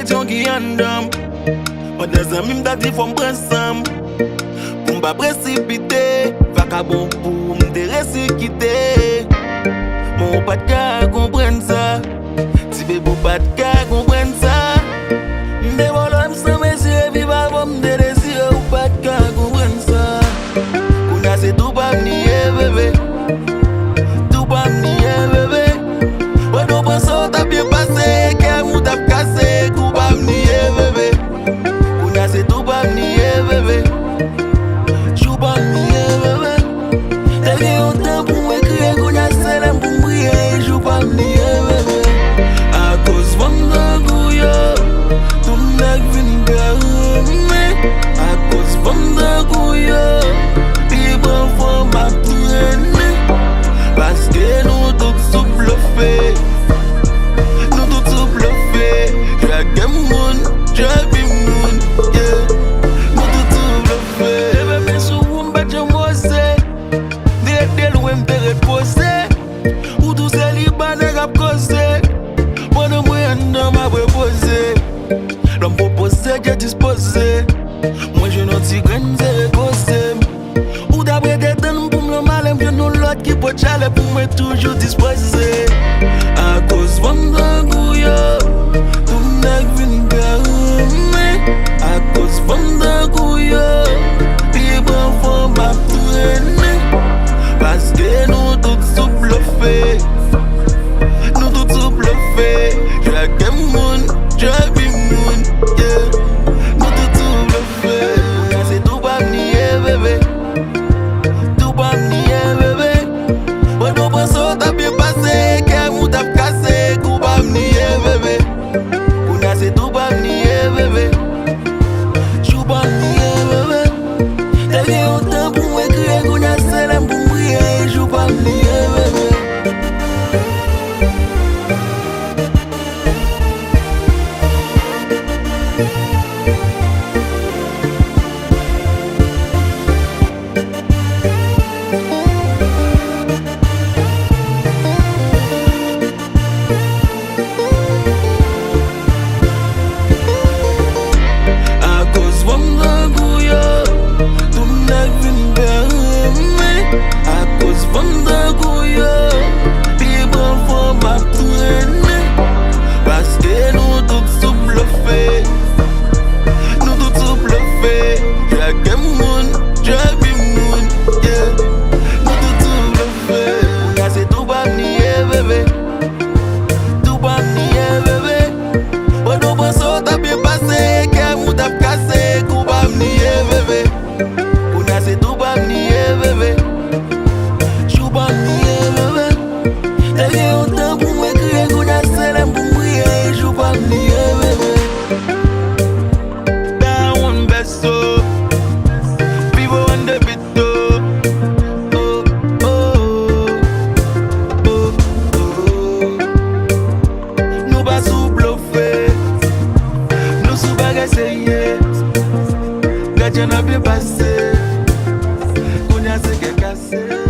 yon qui en dame. Moi des amis m'ta dit faut m'prendre pour m'pas précipiter. Vagabond pour m'te ressusciter. Mon pas de cas comprendre ça. Si bébé pas de cas comprendre ça. M'de volom sans mesure vivre avant m'de désir ou pas de cas comprendre ça. Qu'on a c'est tout pas nier bébé. Tout pas nier bébé. Ouais nous pensons t'as bien passé, qu'elle m'a t'a cassé, tout pas nier bébé. Qu'on a c'est tout pas nier bébé. Tout pas nier bébé. T'as bien autant pour m'écrire qu'on a celle pour m'briller, tout pas nier bébé. À cause de gouillot, tout mec vient garder. À cause de gouillot, libre pour ma traîner. Parce que nous tous sous bluffés. Nous tous sous bluffés. J'aime moun, j'aime moun, yeah. Nous tous sous bluffés. Je vais me sous m'bat j'mosé. Des loin m'te reposer. Ou tous ces libanais rap causé. Bonne moyen dans ma proposé. L'homme proposé, j'ai disposé. Moi je n'en tire graine, c'est récossé. Ou d'après des temps pour me mal, je nous l'autre qui peut chaler pour me toujours disposer. À cause de gouillot, tout mec vient garder. À cause de gouillot, libre pour ma traîner. Parce que nous tous sous bluffés. Nous tous sous bluffés. J'aime moun, j'aime moun, yeah. Nous tous sous bluffés. C'est tout pas nier bébé. Tout pas nier bébé. Ouais nous pensons t'as bien passé, qu'elle m'a t'a cassé, tout pas nier bébé. On a c'est tout pas nier bébé. Tout pas nier bébé. T'as bien autant pour m'écrire qu'on a celle pour m'briller, tout pas nier bébé. J'en ai bien passé, qu'on y a ce qui est cassé.